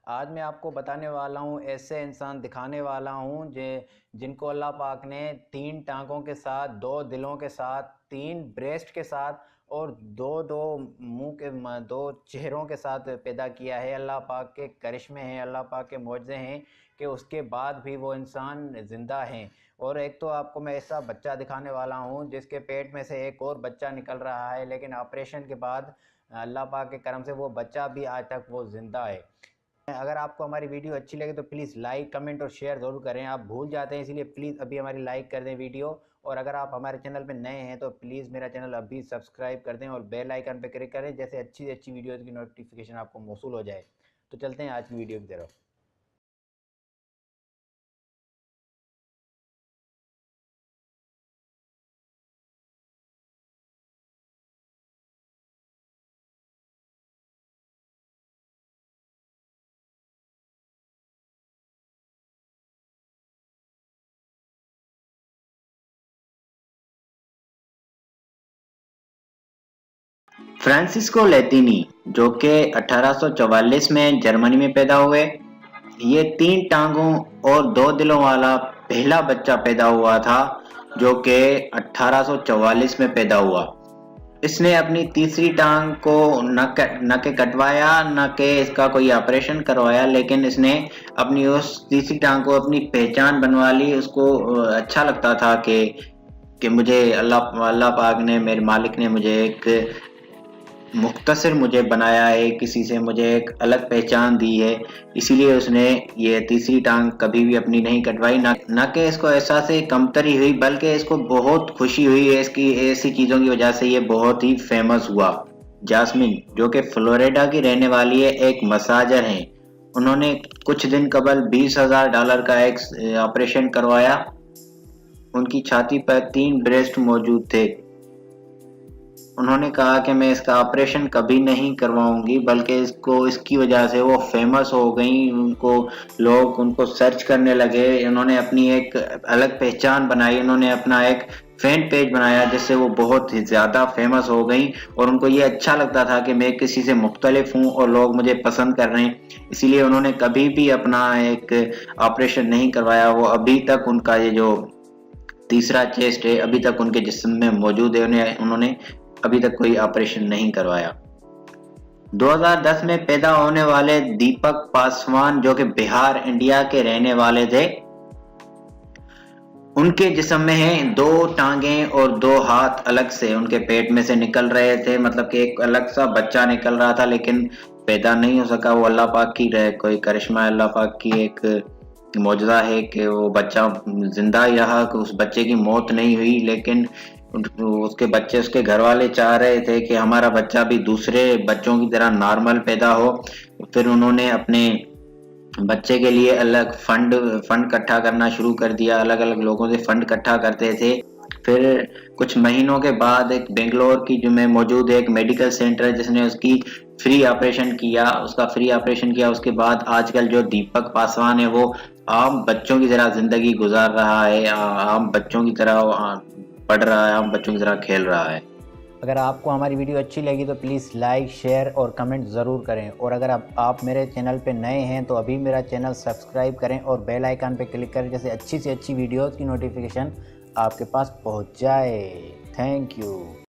आज मैं आपको बताने वाला हूँ, ऐसे इंसान दिखाने वाला हूँ जिनको अल्लाह पाक ने 3 टांगों के साथ, 2 दिलों के साथ, 3 ब्रेस्ट के साथ और 2-2 मुँह के 2 चेहरों के साथ पैदा किया है। अल्लाह पाक के करिश्मे हैं, अल्लाह पाक के मौजज़े हैं कि उसके बाद भी वो इंसान ज़िंदा हैं। और एक तो आपको मैं ऐसा बच्चा दिखाने वाला हूँ जिसके पेट में से एक और बच्चा निकल रहा है, लेकिन ऑपरेशन के बाद अल्लाह पाक के करम से वो बच्चा भी आज तक वो ज़िंदा है। अगर आपको हमारी वीडियो अच्छी लगे तो प्लीज़ लाइक, कमेंट और शेयर ज़रूर करें। आप भूल जाते हैं, इसलिए प्लीज़ अभी हमारी लाइक कर दें वीडियो। और अगर आप हमारे चैनल पे नए हैं तो प्लीज़ मेरा चैनल अभी सब्सक्राइब कर दें और बेल आइकन पे क्लिक करें, जैसे अच्छी से अच्छी वीडियोज़ की नोटिफिकेशन आपको मौसूल हो जाए। तो चलते हैं आज की वीडियो की तरफ। फ्रांसिस्को लैतिनी, जो कि 1844 में जर्मनी में पैदा हुए, ये 3 टांगों और 2 दिलों वाला पहला बच्चा पैदा हुआ था, जो कि 1844 में पैदा हुआ। इसने अपनी तीसरी टांग को न के कटवाया, न के इसका कोई ऑपरेशन करवाया, लेकिन इसने अपनी उस तीसरी टांग को अपनी पहचान बनवा ली। उसको अच्छा लगता था कि मुझे अल्लाह अल्लाह पाक ने, मेरे मालिक ने मुझे एक मुख्तसर मुझे बनाया है, किसी से मुझे एक अलग पहचान दी है। इसीलिए उसने ये तीसरी टांग कभी भी अपनी नहीं कटवाई। ना कि इसको एहसास कमतरी हुई, बल्कि इसको बहुत खुशी हुई है। इसकी ऐसी चीज़ों की वजह से ये बहुत ही फेमस हुआ। जास्मिन, जो कि फ्लोरिडा की रहने वाली है, एक मसाजर हैं। उन्होंने कुछ दिन कबल $20,000 का एक ऑपरेशन करवाया। उनकी छाती पर 3 ब्रेस्ट मौजूद थे। उन्होंने कहा कि मैं इसका ऑपरेशन कभी नहीं करवाऊंगी, बल्कि इसको इसकी वजह से वो फेमस हो गई। लोग उनको सर्च करने लगे। उन्होंने अपनी एक अलग पहचान बनाई। उन्होंने अपना एक फैन पेज बनाया, जिससे वो बहुत ही ज़्यादा फेमस हो गई। और उनको ये अच्छा लगता था कि मैं किसी से मुख्तलिफ हूँ और लोग मुझे पसंद कर रहे हैं। इसीलिए उन्होंने कभी भी अपना एक ऑपरेशन नहीं करवाया। वो अभी तक उनका ये जो तीसरा चेस्ट है अभी तक उनके जिस्म में मौजूद है। उन्होंने अभी तक कोई ऑपरेशन नहीं करवाया। 2010 में पैदा होने वाले दीपक पासवान, जो कि बिहार इंडिया के रहने वाले थे, उनके जिस्म में है 2 टांगें और 2 हाथ अलग से उनके पेट में से निकल रहे थे। मतलब कि एक अलग सा बच्चा निकल रहा था, लेकिन पैदा नहीं हो सका। वो अल्लाह पाक की कोई करिश्मा, अल्लाह पाक की एक मौजज़ा है कि वो बच्चा जिंदा ही रहा, कि उस बच्चे की मौत नहीं हुई। लेकिन उसके घर वाले चाह रहे थे कि हमारा बच्चा भी दूसरे बच्चों की तरह नॉर्मल पैदा हो। फिर उन्होंने अपने बच्चे के लिए अलग फंड फंड इकट्ठा करना शुरू कर दिया। अलग अलग लोगों से फंड इकट्ठा करते थे। फिर कुछ महीनों के बाद एक बेंगलोर की जो में मौजूद है एक मेडिकल सेंटर है, जिसने उसकी फ्री ऑपरेशन किया। उसके बाद आजकल जो दीपक पासवान है, वो आम बच्चों की तरह जिंदगी गुजार रहा है। आम बच्चों की तरह पढ़ रहा है, आम बच्चों की तरह खेल रहा है। अगर आपको हमारी वीडियो अच्छी लगी तो प्लीज़ लाइक, शेयर और कमेंट ज़रूर करें। और अगर आप मेरे चैनल पे नए हैं तो अभी मेरा चैनल सब्सक्राइब करें और बेल आइकन पे क्लिक करें, जैसे अच्छी से अच्छी वीडियोज़ की नोटिफिकेशन आपके पास पहुंच जाए। Thank you.